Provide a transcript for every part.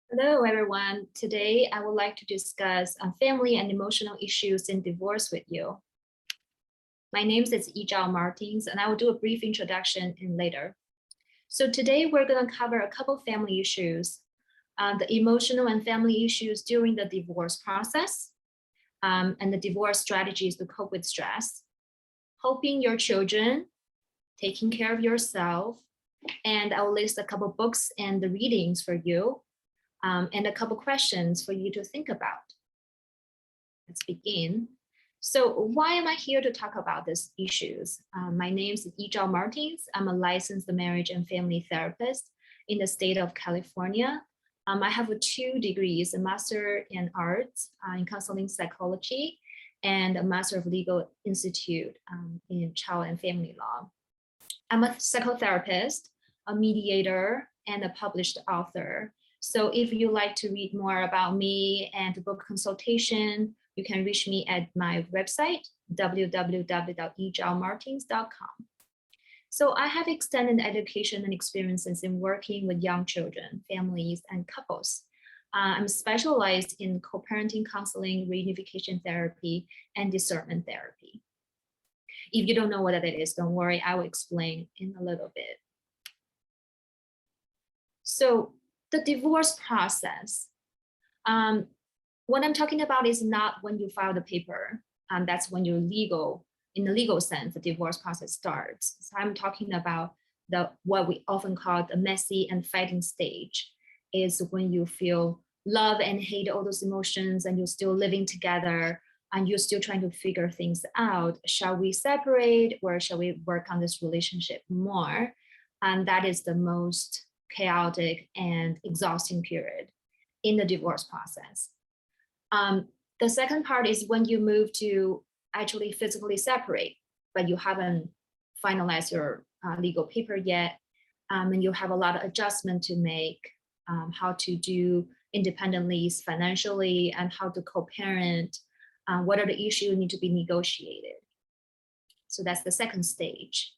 Hello, everyone. Today, I would like to discuss family and emotional issues in divorce with you. My name is Yizhao Martins, and I will do a brief introduction in later. So today, we're going to cover a couple family issues, the emotional and family issues during the divorce process, and the divorce strategies to cope with stress, helping your children, taking care of yourself, and I'll list a couple books and the readings for you. And a couple questions for you to think about. Let's begin. So why am I here to talk about these issues? My name is Yizhao Martins. I'm a licensed marriage and family therapist in the state of California. I have 2 degrees, a Master in Arts in Counseling Psychology and a Master of Legal Institute in Child and Family Law. I'm a psychotherapist, a mediator, and a published author. So if you like to read more about me and book consultation, you can reach me at my website, www.yizhaomartins.com. So I have extended education and experiences in working with young children, families, and couples. I'm specialized in co-parenting counseling, reunification therapy, and discernment therapy. If you don't know what that is, don't worry, I will explain in a little bit. So the divorce process, what I'm talking about is not when you file the paper. That's when you're legal, in the legal sense, the divorce process starts. So I'm talking about what we often call the messy and fighting stage, is when you feel love and hate, all those emotions, and you're still living together and you're still trying to figure things out. Shall we separate or shall we work on this relationship more? And that is the most chaotic and exhausting period in the divorce process. The second part is when you move to actually physically separate, but you haven't finalized your legal paper yet, and you have a lot of adjustment to make, how to do independent lease financially and how to co-parent, what are the issues need to be negotiated. So that's the second stage.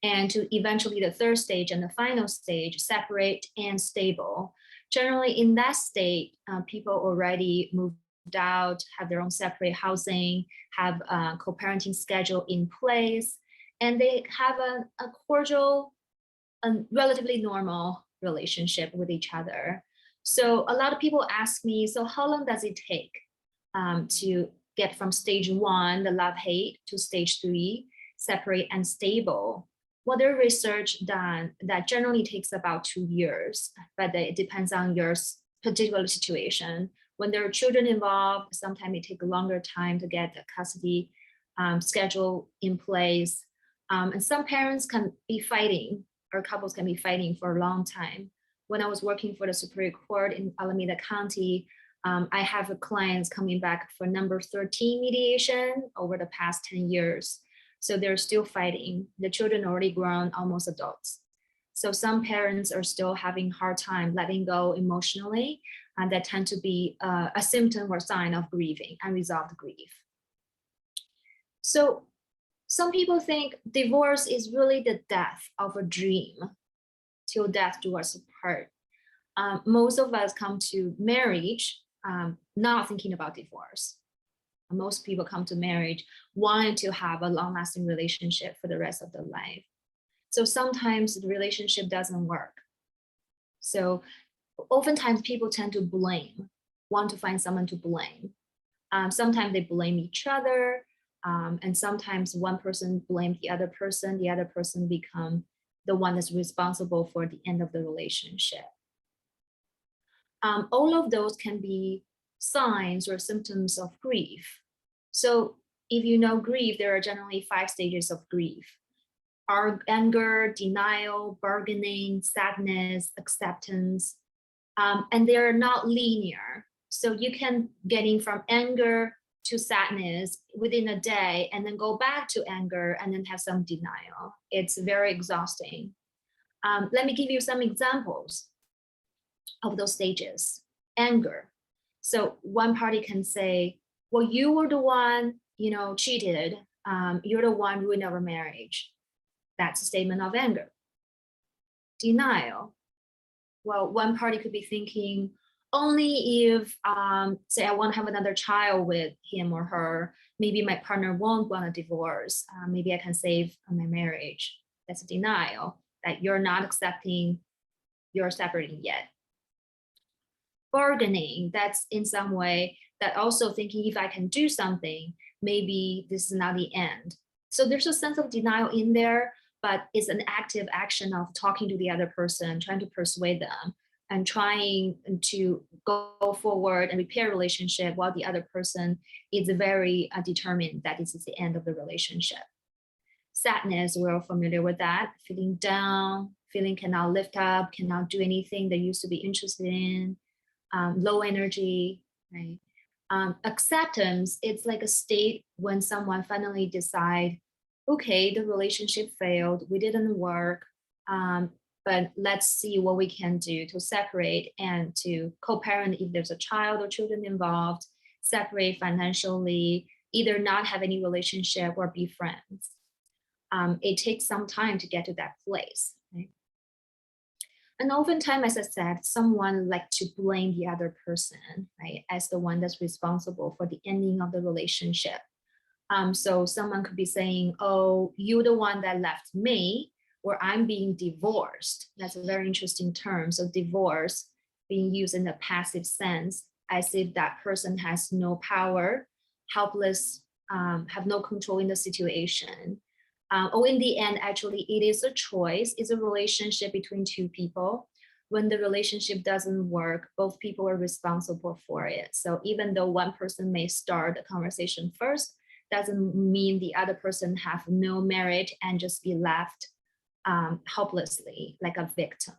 And to eventually the third stage and the final stage, separate and stable. Generally in that state, people already moved out, have their own separate housing, have a co-parenting schedule in place, and they have a cordial and relatively normal relationship with each other. So a lot of people ask me, so how long does it take to get from stage 1, the love-hate, to stage 3, separate and stable? Well, there's research done that generally takes about 2 years, but it depends on your particular situation. When there are children involved, sometimes it takes a longer time to get the custody schedule in place. And some parents can be fighting, or couples can be fighting for a long time. When I was working for the Superior Court in Alameda County, I have clients coming back for number 13 mediation over the past 10 years. So they're still fighting. The children already grown, almost adults. So some parents are still having hard time letting go emotionally, and that tend to be a symptom or sign of grieving, unresolved grief. So some people think divorce is really the death of a dream, till death do us apart. Most of us come to marriage not thinking about divorce. Most people come to marriage wanting to have a long-lasting relationship for the rest of their life. So sometimes the relationship doesn't work. So oftentimes people tend to blame, want to find someone to blame. Sometimes they blame each other, and sometimes one person blames the other person become the one that's responsible for the end of the relationship. All of those can be signs or symptoms of grief. So if you know grief, there are generally 5 stages of grief: anger, denial, bargaining, sadness, acceptance, and they're not linear. So you can getting from anger to sadness within a day and then go back to anger and then have some denial. It's very exhausting. Let me give you some examples of those stages. Anger. So one party can say, well, you were the one, cheated. You're the one who ruined our marriage. That's a statement of anger. Denial. Well, one party could be thinking, only if, say, I want to have another child with him or her, maybe my partner won't want a divorce. Maybe I can save my marriage. That's a denial, that you're not accepting you're separating yet. Bargaining, that's in some way that also thinking if I can do something, maybe this is not the end. So there's a sense of denial in there, but it's an active action of talking to the other person, trying to persuade them, and trying to go forward and repair a relationship while the other person is very determined that this is the end of the relationship. Sadness, we're all familiar with that, feeling down, feeling cannot lift up, cannot do anything they used to be interested in, low energy, right? Acceptance, it's like a state when someone finally decide, okay, the relationship failed, we didn't work, but let's see what we can do to separate and to co-parent if there's a child or children involved, separate financially, either not have any relationship or be friends. It takes some time to get to that place, right? And oftentimes, as I said, someone like to blame the other person, right, as the one that's responsible for the ending of the relationship. So someone could be saying, oh, you're the one that left me, or I'm being divorced. That's a very interesting term. So divorce being used in a passive sense, as if that person has no power, helpless, have no control in the situation. Or in the end, actually, it is a choice. It's a relationship between two people. When the relationship doesn't work, both people are responsible for it. So even though one person may start the conversation first, doesn't mean the other person have no merit and just be left helplessly like a victim.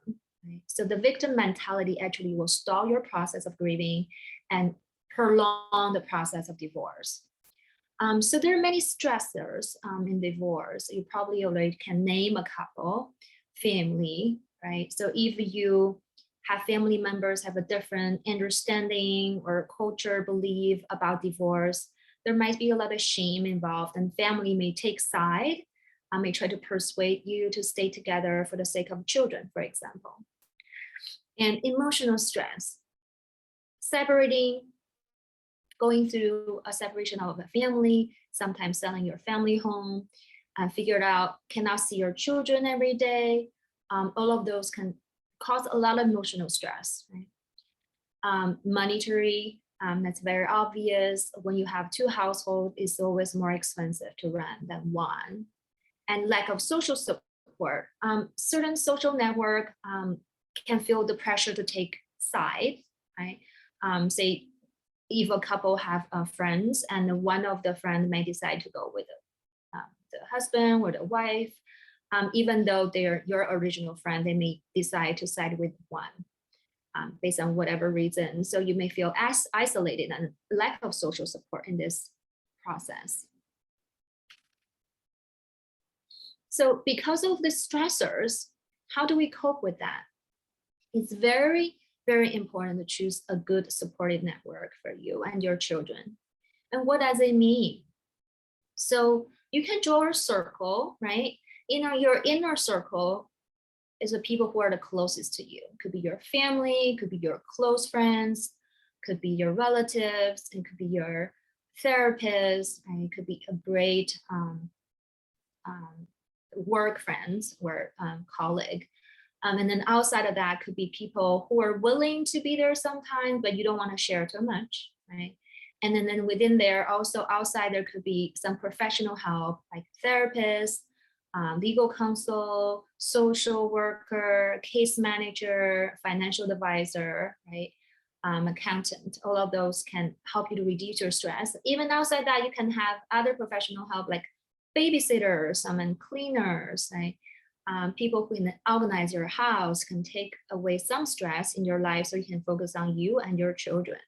Right? So the victim mentality actually will stall your process of grieving and prolong the process of divorce. So there are many stressors in divorce. You probably already can name a couple. Family, right? So if you have family members have a different understanding or culture belief about divorce, there might be a lot of shame involved, and family may take side, may try to persuade you to stay together for the sake of children, for example. And emotional stress, separating, going through a separation of a family, sometimes selling your family home, and figured out cannot see your children every day. All of those can cause a lot of emotional stress, right? Monetary, that's very obvious. When you have two households, it's always more expensive to rent than one. And lack of social support. Certain social network can feel the pressure to take sides, right? Say if a couple have friends and one of the friends may decide to go with the husband or the wife, even though they're your original friend, they may decide to side with one based on whatever reason. So you may feel as isolated and lack of social support in this process. So because of the stressors, how do we cope with that? It's very, very important to choose a good supportive network for you and your children. And what does it mean? So you can draw a circle, right? Your inner circle is the people who are the closest to you. It could be your family, could be your close friends, could be your relatives, it could be your therapist, and it could be a great work friends or colleague. And then outside of that could be people who are willing to be there sometimes, but you don't want to share too much, right? And then within there, also outside, there could be some professional help like therapists, legal counsel, social worker, case manager, financial advisor, right? Accountant. All of those can help you to reduce your stress. Even outside that, you can have other professional help like babysitters, and cleaners, right? People who can organize your house can take away some stress in your life so you can focus on you and your children.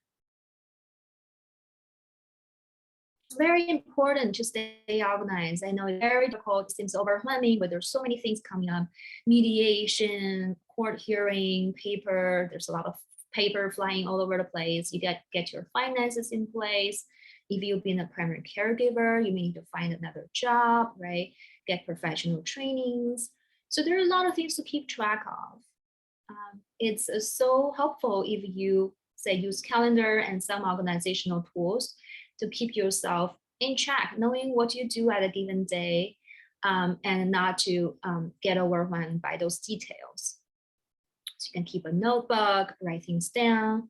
It's very important to stay organized. I know it's very difficult, it seems overwhelming, but there's so many things coming up. Mediation, court hearing, paper, there's a lot of paper flying all over the place. You get your finances in place. If you've been a primary caregiver, you may need to find another job, right? Get professional trainings. So there are a lot of things to keep track of. It's so helpful if you say use calendar and some organizational tools to keep yourself in check, knowing what you do at a given day, and not to get overwhelmed by those details. So you can keep a notebook, write things down,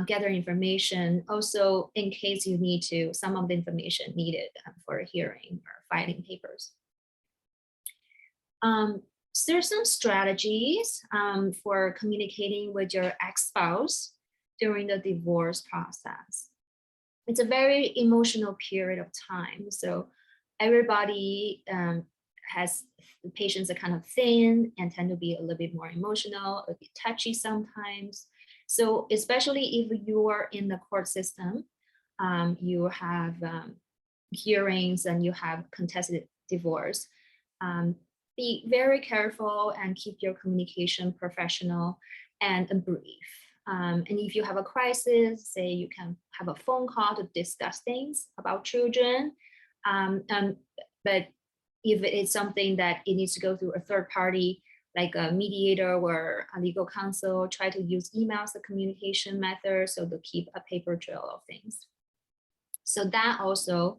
gather information. Also, in case you need to, some of the information needed for a hearing or filing papers. So there's some strategies for communicating with your ex-spouse during the divorce process. It's a very emotional period of time. So everybody has patients are kind of thin and tend to be a little bit more emotional, a bit touchy sometimes. So especially if you are in the court system, you have hearings and you have contested divorce, be very careful and keep your communication professional and brief. And if you have a crisis, say you can have a phone call to discuss things about children. But if it's something that it needs to go through a third party, like a mediator or a legal counsel, try to use email as a communication method so to keep a paper trail of things. So that also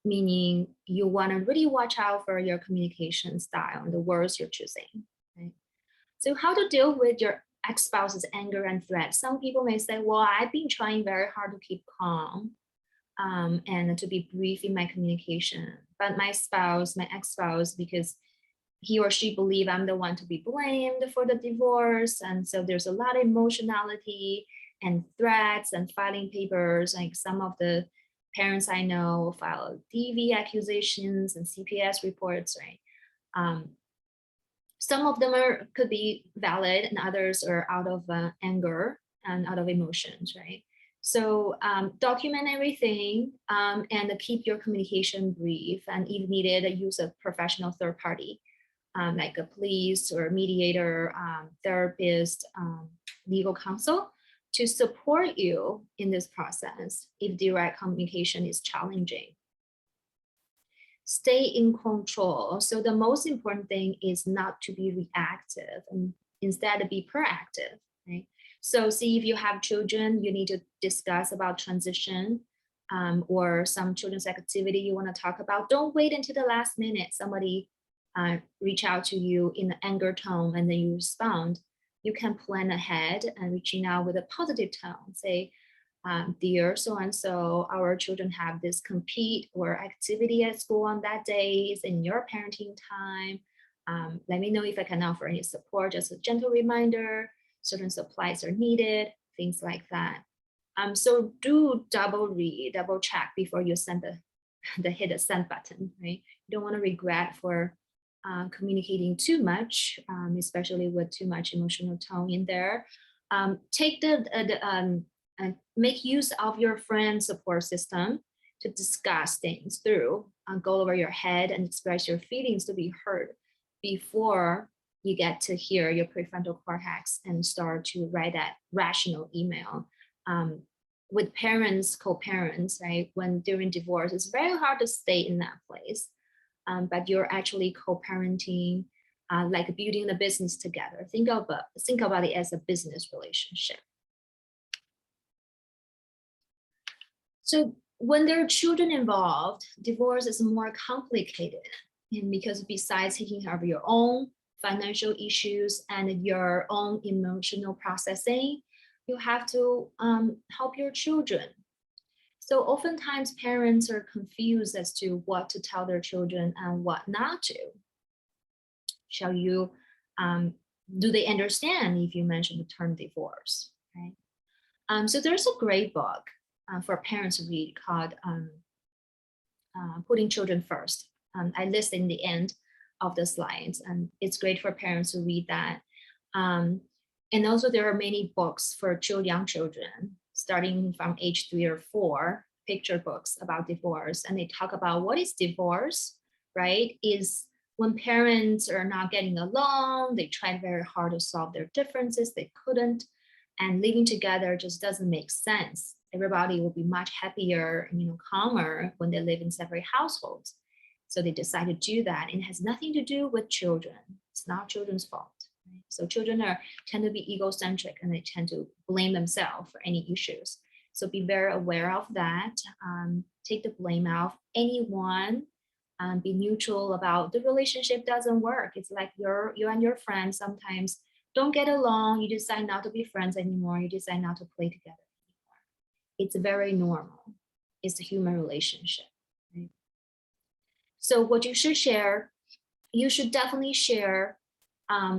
meaning you want to really watch out for your communication style and the words you're choosing. Right? So how to deal with your ex-spouse's anger and threat. Some people may say, well, I've been trying very hard to keep calm and to be brief in my communication. But my spouse, my ex-spouse, because he or she believe I'm the one to be blamed for the divorce. And so there's a lot of emotionality and threats and filing papers. Like some of the parents I know file DV accusations and CPS reports, right? Some of them could be valid and others are out of anger and out of emotions, right? So document everything and keep your communication brief, and if needed, use a professional third party like a police or mediator, therapist, legal counsel to support you in this process if direct communication is challenging. Stay in control. So the most important thing is not to be reactive and instead be proactive, right? So see if you have children, you need to discuss about transition or some children's activity you want to talk about. Don't wait until the last minute somebody reach out to you in an anger tone and then you respond. You can plan ahead and reaching out with a positive tone. Say, dear so-and-so, our children have this compete or activity at school on that day. It's in your parenting time. Let me know if I can offer any support, just a gentle reminder, certain supplies are needed, things like that. So do double read, double check before you send hit the send button, right? You don't want to regret for communicating too much, especially with too much emotional tone in there. Take make use of your friend support system to discuss things through, go over your head and express your feelings to be heard before you get to hear your prefrontal cortex and start to write that rational email. With parents, co-parents, right? When during divorce, it's very hard to stay in that place. But you're actually co-parenting, like building the business together. Think about it as a business relationship. So when there are children involved, divorce is more complicated, and because besides taking care of your own financial issues and your own emotional processing, you have to help your children. So oftentimes parents are confused as to what to tell their children and what not to. Shall you, do they understand if you mention the term divorce, right? So there's a great book for parents to read called Putting Children First. I list in the end of the slides, and it's great for parents to read that. And also there are many books for young children, starting from age 3 or 4, picture books about divorce. And they talk about what is divorce, right? Is when parents are not getting along, they tried very hard to solve their differences, they couldn't, and living together just doesn't make sense. Everybody will be much happier, calmer when they live in separate households. So they decide to do that. And it has nothing to do with children. It's not children's fault. Right? So children tend to be egocentric and they tend to blame themselves for any issues. So be very aware of that. Take the blame out of anyone. Be neutral about the relationship doesn't work. It's like you and your friends sometimes don't get along. You decide not to be friends anymore. You decide not to play together anymore. It's very normal. It's a human relationship. Right? So what you should share, you should definitely share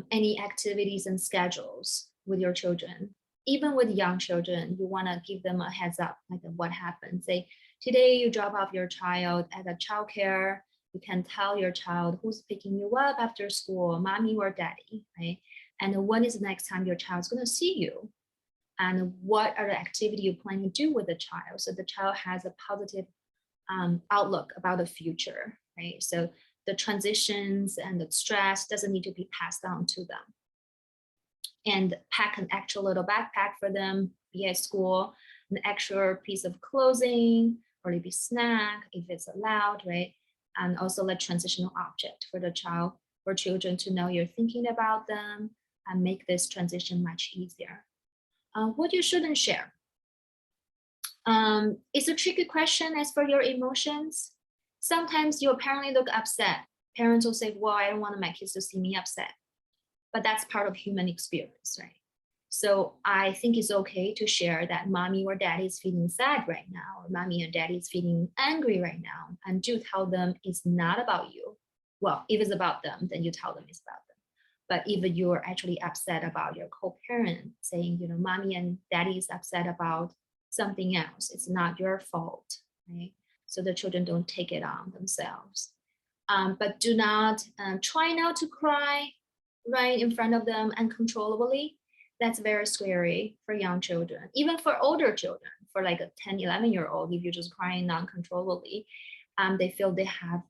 any activities and schedules with your children. Even with young children, you want to give them a heads up, like what happened. Say, today you drop off your child at a childcare. You can tell your child who's picking you up after school, mommy or daddy, right? And when is the next time your child's going to see you? And what are the activity you plan to do with the child? So the child has a positive outlook about the future, right? So the transitions and the stress doesn't need to be passed on to them. And pack an extra little backpack for them, be at school, an extra piece of clothing, or maybe snack if it's allowed, right? And also a transitional object for the child or children to know you're thinking about them and make this transition much easier. What you shouldn't share. It's a tricky question as for your emotions. Sometimes you apparently look upset. Parents will say, well, I don't want my kids to see me upset. But that's part of human experience, right? So I think it's okay to share that mommy or daddy is feeling sad right now, or mommy or daddy is feeling angry right now. And do tell them it's not about you. Well, if it's about them, then you tell them it's about them. But if you're actually upset about your co-parent, saying, you know, mommy and daddy is upset about something else, it's not your fault, right? So the children don't take it on themselves. But do not, try not to cry right in front of them uncontrollably. That's very scary for young children, even for older children, for like a 10, 11-year-old, if you're just crying non-controllably, they feel they have,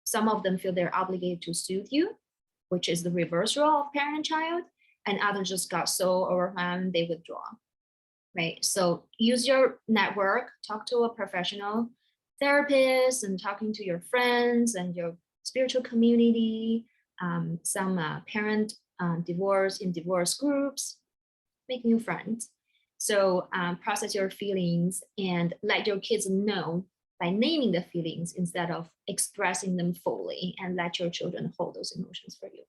some of them feel they're obligated to soothe you, which is the reverse role of parent and child, and others just got so overwhelmed, they withdraw, right? So use your network, talk to a professional therapist and talking to your friends and your spiritual community, some parent divorce groups, make new friends. So process your feelings and let your kids know by naming the feelings instead of expressing them fully, and let your children hold those emotions for you.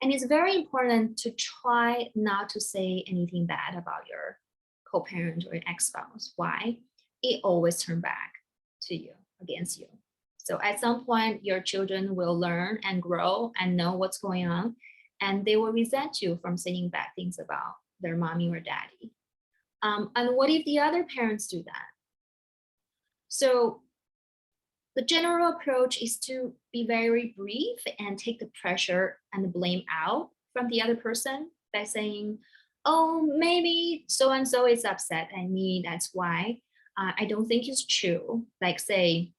And it's very important to try not to say anything bad about your co-parent or ex-spouse. Why? It always turns back to you, against you. So at some point, your children will learn and grow and know what's going on, and they will resent you from saying bad things about their mommy or daddy. And what if the other parents do that? So the general approach is to be very brief and take the pressure and the blame out from the other person by saying, oh, maybe so-and-so is upset at me, that's why. I don't think it's true. Like say,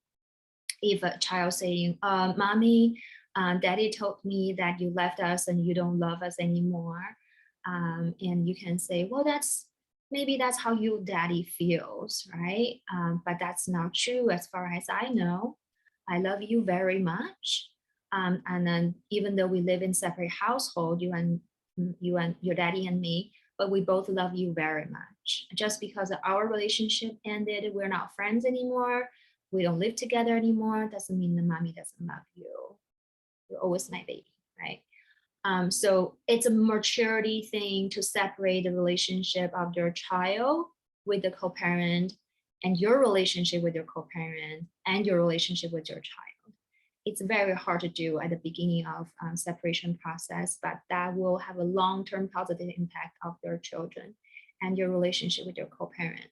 if a child saying, mommy, daddy told me that you left us and you don't love us anymore. And you can say, well, maybe that's how your daddy feels, right? But that's not true as far as I know. I love you very much. And then even though we live in separate household, you and your daddy and me, but we both love you very much. Just because our relationship ended, we're not friends anymore, we don't live together anymore, doesn't mean the mommy doesn't love you. You're always my baby, right? So it's a maturity thing to separate the relationship of your child with the co-parent and your relationship with your co-parent and your relationship with your child. It's very hard to do at the beginning of separation process, but that will have a long-term positive impact of your children and your relationship with your co-parent.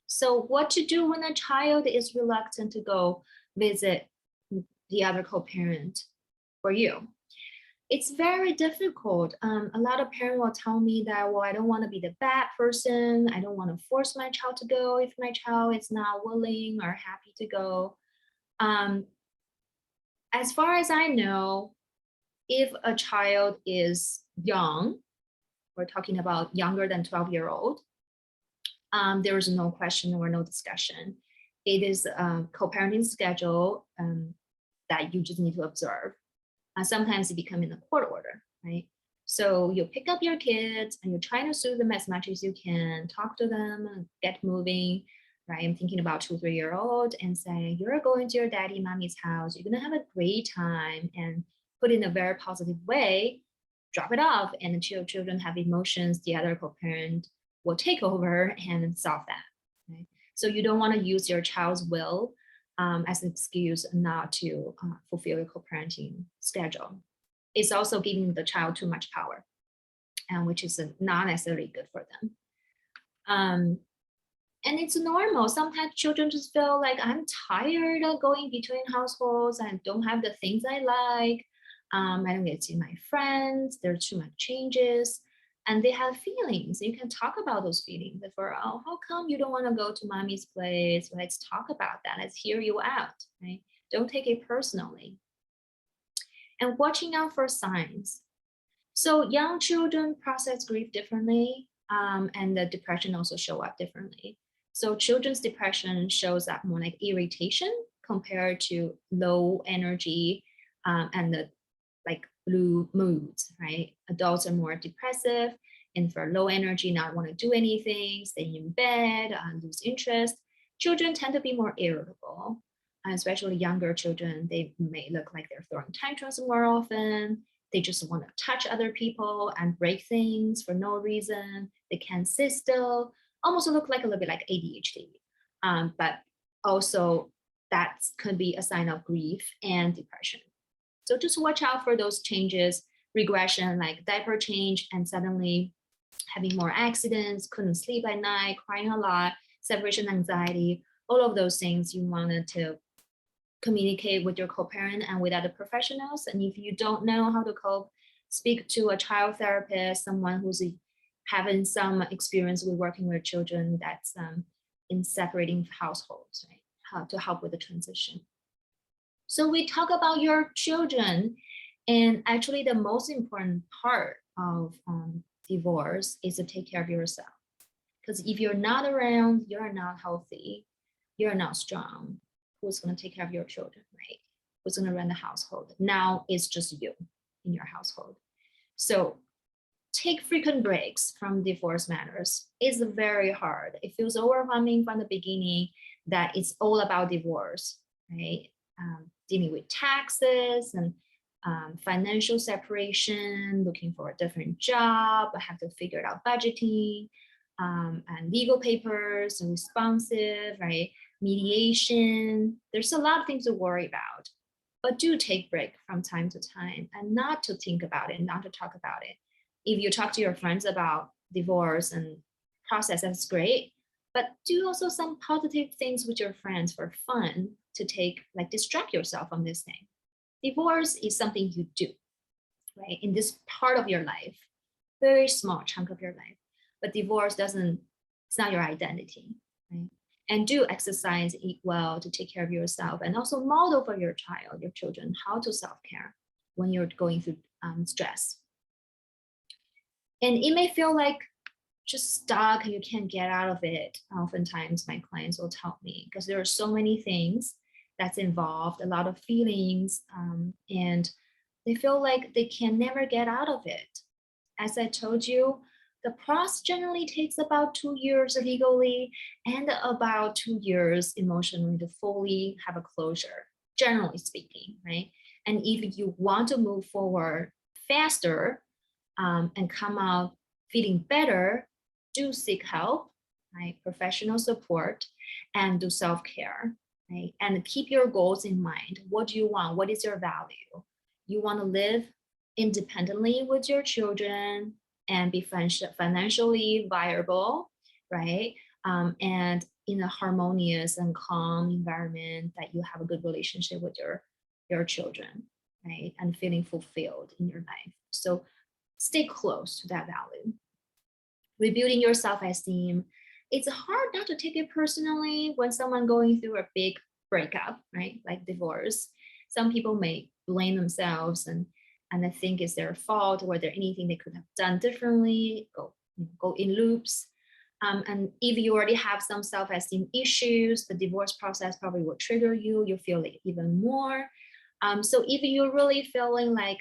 So what to do when a child is reluctant to go visit the other co-parent for you? It's very difficult. A lot of parents will tell me that, well, I don't want to be the bad person. I don't want to force my child to go if my child is not willing or happy to go. As far as I know, if a child is young, we're talking about younger than 12-year-old, there is no question or no discussion. It is a co-parenting schedule that you just need to observe. Sometimes it becomes in a court order. right? So you pick up your kids and you're trying to soothe them as much as you can, talk to them, get moving, right? I'm thinking about 2, 3-year-old and say, you're going to your daddy, mommy's house. You're gonna have a great time and put in a very positive way, drop it off, and the children have emotions. The other co-parent will take over and solve that, right? So you don't want to use your child's will as an excuse not to fulfill your co-parenting schedule. It's also giving the child too much power, and which is not necessarily good for them. And it's normal. Sometimes children just feel like I'm tired of going between households. I don't have the things I like. I don't get to see my friends. There's too much changes. And they have feelings. You can talk about those feelings. For, oh, how come you don't want to go to mommy's place? Let's talk about that. Let's hear you out, right? Don't take it personally. And watching out for signs. So young children process grief differently, and the depression also show up differently. So children's depression shows up more like irritation compared to low energy and the like blue moods, right? Adults are more depressive and for low energy, not want to do anything, stay in bed, lose interest. Children tend to be more irritable, especially younger children. They may look like they're throwing tantrums more often. They just want to touch other people and break things for no reason. They can't sit still, almost look like a little bit like ADHD. But also that could be a sign of grief and depression. So just watch out for those changes, regression, like diaper change and suddenly having more accidents, couldn't sleep at night, crying a lot, separation anxiety, all of those things you wanted to communicate with your co-parent and with other professionals. And if you don't know how to cope, speak to a child therapist, someone who's having some experience with working with children that's in separating households, right? How to help with the transition. So we talk about your children, and actually the most important part of divorce is to take care of yourself. Because if you're not around, you're not healthy, you're not strong, who's going to take care of your children, right? Who's going to run the household? Now it's just you in your household. So take frequent breaks from divorce matters. It's very hard. It feels overwhelming from the beginning that it's all about divorce, right? Dealing with taxes and financial separation, looking for a different job, I have to figure out budgeting, and legal papers, and responsive, right? Mediation. There's a lot of things to worry about, but do take break from time to time and not to think about it, not to talk about it. If you talk to your friends about divorce and process, that's great, but do also some positive things with your friends for fun to take, like distract yourself from this thing. Divorce is something you do, right? In this part of your life, very small chunk of your life, but divorce doesn't, it's not your identity, right? And do exercise, eat well to take care of yourself, and also model for your child, your children, how to self-care when you're going through stress. And it may feel like just stuck and you can't get out of it. Oftentimes my clients will tell me, because there are so many things that's involved, a lot of feelings, and they feel like they can never get out of it. As I told you, the process generally takes about 2 years legally and about 2 years emotionally to fully have a closure, generally speaking, right? And if you want to move forward faster and come out feeling better, do seek help, right? Professional support, and do self-care, right? And keep your goals in mind. What do you want? What is your value? You want to live independently with your children and be financially viable, right? And in a harmonious and calm environment that you have a good relationship with your children, right? And feeling fulfilled in your life. So stay close to that value. Rebuilding your self-esteem. It's hard not to take it personally when someone going through a big breakup, right? Like divorce. Some people may blame themselves and I think it's their fault, or there anything they could have done differently, go in loops. And if you already have some self-esteem issues, the divorce process probably will trigger you. You feel it even more. So if you're really feeling like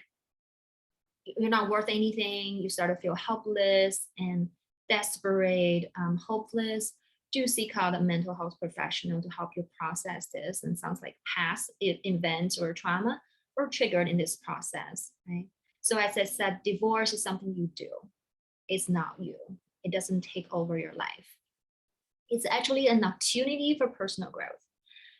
you're not worth anything, you start to feel helpless and desperate, hopeless, do seek out a mental health professional to help you process this. And sounds like past events or trauma were triggered in this process, right? So as I said, divorce is something you do. It's not you. It doesn't take over your life. It's actually an opportunity for personal growth.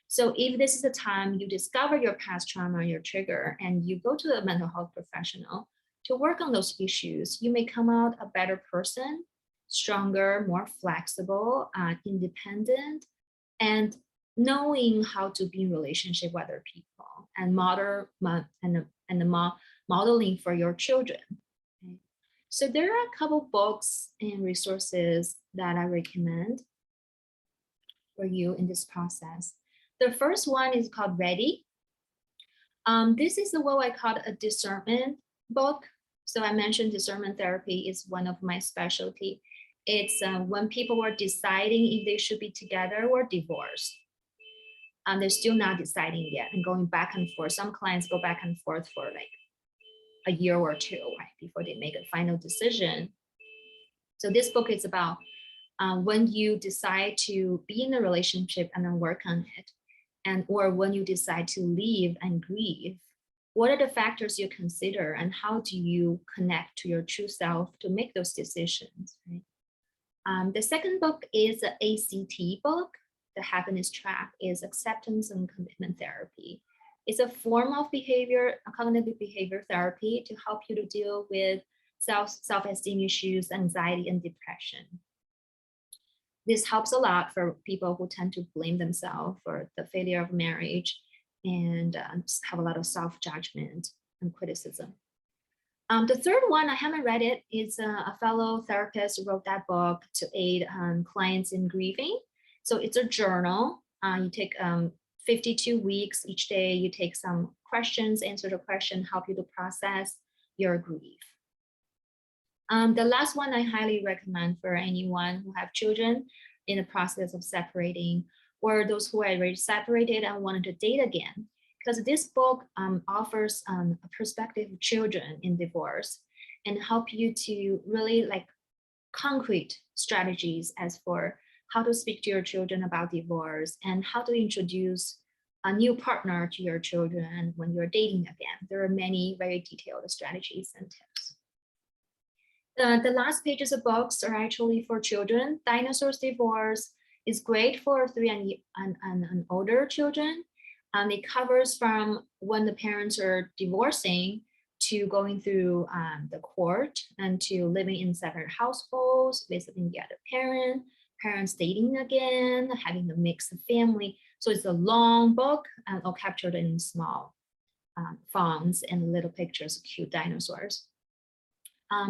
So if this is the time you discover your past trauma, your trigger, and you go to a mental health professional to work on those issues, you may come out a better person, stronger, more flexible, independent, and knowing how to be in relationship with other people and modeling for your children. Okay. So there are a couple books and resources that I recommend for you in this process. The first one is called Ready. This is what I call a discernment book. So I mentioned discernment therapy is one of my specialty. It's when people are deciding if they should be together or divorced. And they're still not deciding yet and going back and forth. Some clients go back and forth for like a year or two, right, before they make a final decision. So this book is about when you decide to be in a relationship and then work on it, and or when you decide to leave and grieve, what are the factors you consider and how do you connect to your true self to make those decisions, right? The second book is the ACT book. The Happiness Track is Acceptance and Commitment Therapy. It's a form of cognitive behavior therapy to help you to deal with self-esteem issues, anxiety, and depression. This helps a lot for people who tend to blame themselves for the failure of marriage and have a lot of self-judgment and criticism. The third one, I haven't read it, is a fellow therapist who wrote that book to aid clients in grieving. So it's a journal. You take 52 weeks each day, you take some questions, answer the question, help you to process your grief. The last one I highly recommend for anyone who have children in the process of separating, or those who are already separated and wanted to date again, because this book offers a perspective of children in divorce and help you to really like concrete strategies as for how to speak to your children about divorce and how to introduce a new partner to your children when you're dating again. There are many very detailed strategies and tips. The last pages of books are actually for children. Dinosaurs Divorce is great for 3 and older children. It covers from when the parents are divorcing to going through the court and to living in separate households, visiting the other parent, parents dating again, having a mixed family. So it's a long book and all captured in small fonts and little pictures of cute dinosaurs.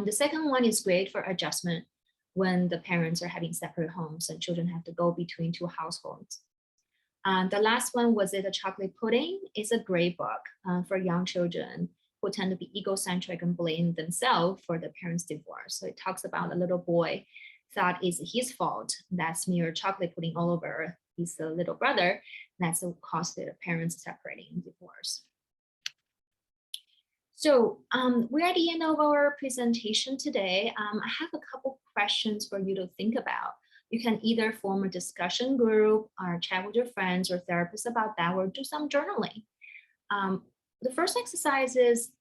The second one is great for adjustment when the parents are having separate homes and children have to go between two households. The last one was it a chocolate pudding. It's a great book for young children who tend to be egocentric and blame themselves for the parents' divorce. So it talks about a little boy thought it's his fault that smeared chocolate pudding all over his little brother. That's what caused the parents separating and divorce. So we're at the end of our presentation today. I have a couple questions for you to think about. You can either form a discussion group or chat with your friends or therapists about that, or do some journaling. The first exercise is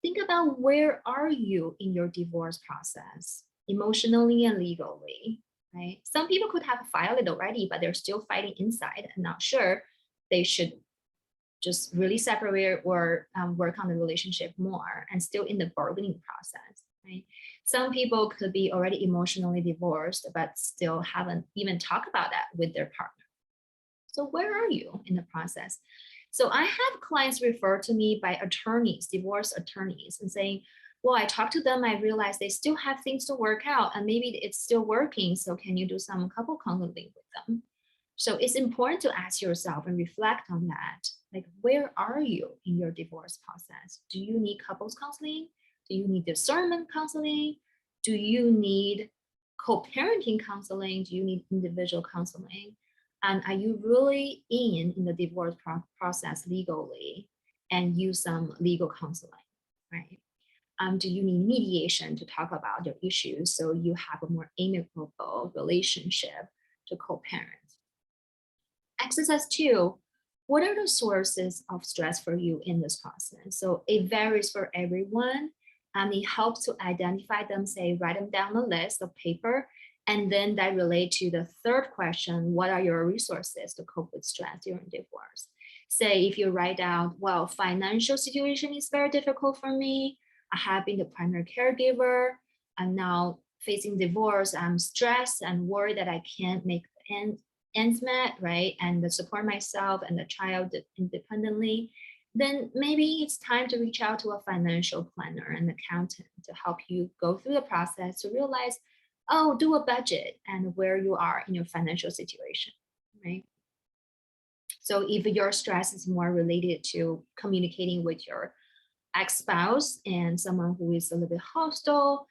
think about where are you in your divorce process, emotionally and legally, right? Some people could have filed it already, but they're still fighting inside and not sure they should just really separate or work on the relationship more and still in the bargaining process, right? Some people could be already emotionally divorced, but still haven't even talked about that with their partner. So where are you in the process? So I have clients referred to me by attorneys, divorce attorneys, and saying, well, I talked to them, I realized they still have things to work out and maybe it's still working. So can you do some couple counseling with them? So it's important to ask yourself and reflect on that. Like, where are you in your divorce process? Do you need couples counseling? Do you need discernment counseling? Do you need co-parenting counseling? Do you need individual counseling? And are you really in the divorce process legally and use some legal counseling, right? Do you need mediation to talk about your issues so you have a more amicable relationship to co-parent? Exercise 2, what are the sources of stress for you in this process? So it varies for everyone. It helps to identify them, say, write them down a list of paper, and then that relate to the third question, what are your resources to cope with stress during divorce? Say if you write down, well, financial situation is very difficult for me. I have been the primary caregiver. I'm now facing divorce. I'm stressed and worried that I can't make ends met, right? And to support myself and the child independently, then maybe it's time to reach out to a financial planner and accountant to help you go through the process to realize, oh, do a budget and where you are in your financial situation, right? So if your stress is more related to communicating with your ex-spouse and someone who is a little bit hostile,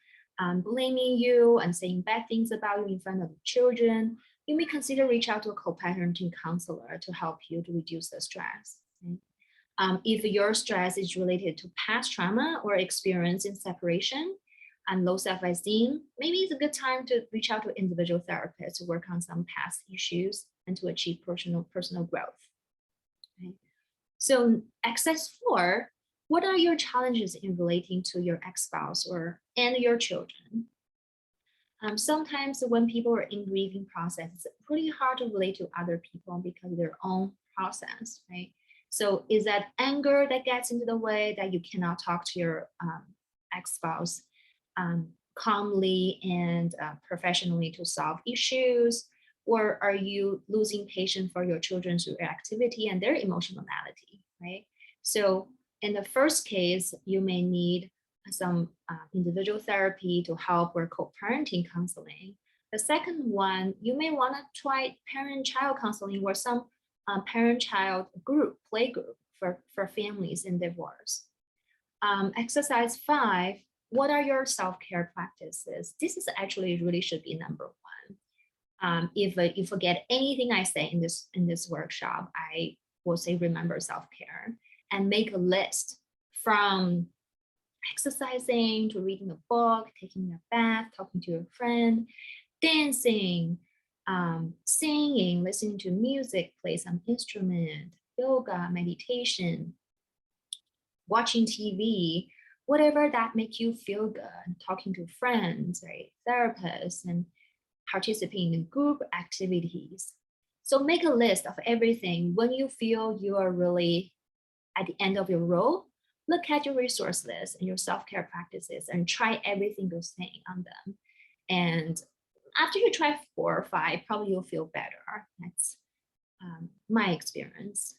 blaming you and saying bad things about you in front of the children, you may consider reach out to a co-parenting counselor to help you to reduce the stress. Okay? If your stress is related to past trauma or experience in separation and low self-esteem, maybe it's a good time to reach out to individual therapists to work on some past issues and to achieve personal growth. Okay? So exercise 4, what are your challenges in relating to your ex-spouse and your children? Sometimes when people are in grieving process, it's pretty hard to relate to other people because of their own process, right? So is that anger that gets into the way that you cannot talk to your ex-spouse calmly and professionally to solve issues? Or are you losing patience for your children's reactivity and their emotionality, right? So in the first case, you may need some individual therapy to help or co-parenting counseling. The second one, you may want to try parent-child counseling or some parent-child group, play group for families in divorce. Exercise 5, what are your self-care practices? This is actually really should be number 1. If you forget anything I say in this workshop, I will say remember self-care and make a list from exercising to reading a book, taking a bath, talking to your friend, dancing, singing, listening to music, play some instrument, yoga, meditation, watching TV, whatever that make you feel good, talking to friends, right, therapists, and participating in group activities. So make a list of everything. When you feel you are really at the end of your rope, look at your resource list and your self-care practices and try every single thing on them. And after you try 4 or 5, probably you'll feel better. That's my experience.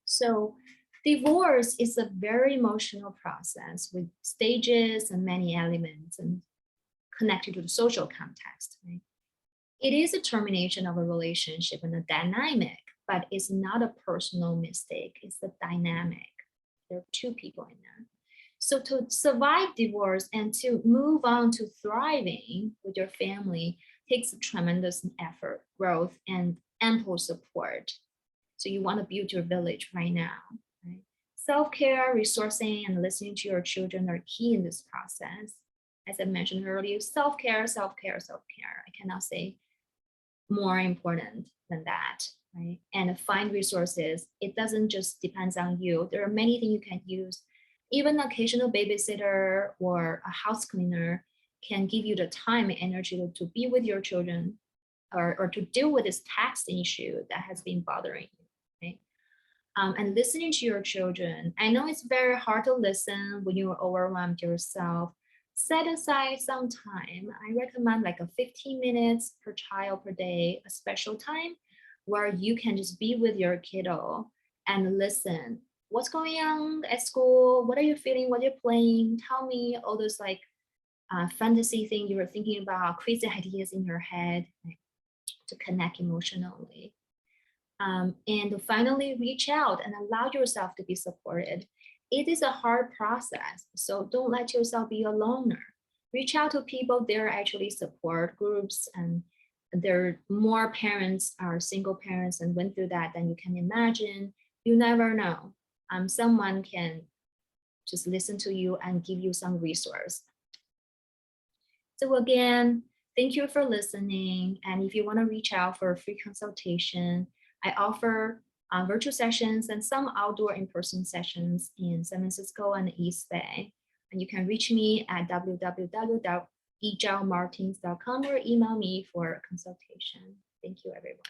So divorce is a very emotional process with stages and many elements and connected to the social context. Right? It is a termination of a relationship and a dynamic, but it's not a personal mistake. It's a dynamic. There are 2 people in there. So to survive divorce and to move on to thriving with your family takes a tremendous effort, growth, and ample support. So you want to build your village right now. Right? Self-care, resourcing, and listening to your children are key in this process. As I mentioned earlier, self-care, self-care, self-care. I cannot say more important than that, right? And find resources. It doesn't just depends on you. There are many things you can use. Even occasional babysitter or a house cleaner can give you the time and energy to be with your children or to deal with this tax issue that has been bothering you, right? And listening to your children. I know it's very hard to listen when you're overwhelmed yourself. Set aside some time. I recommend like a 15 minutes per child per day, a special time where you can just be with your kiddo and listen. What's going on at school? What are you feeling? What you're playing? Tell me all those like fantasy things you were thinking about, crazy ideas in your head, right, to connect emotionally. And finally, reach out and allow yourself to be supported. It is a hard process, so don't let yourself be a loner. Reach out to people. There are actually support groups, and there are more parents are single parents and went through that than you can imagine. You never know. Someone can just listen to you and give you some resource. So again, thank you for listening. And if you want to reach out for a free consultation, I offer virtual sessions and some outdoor in-person sessions in San Francisco and the East Bay. And you can reach me at www.ejiaomartins.com or email me for a consultation. Thank you, everyone.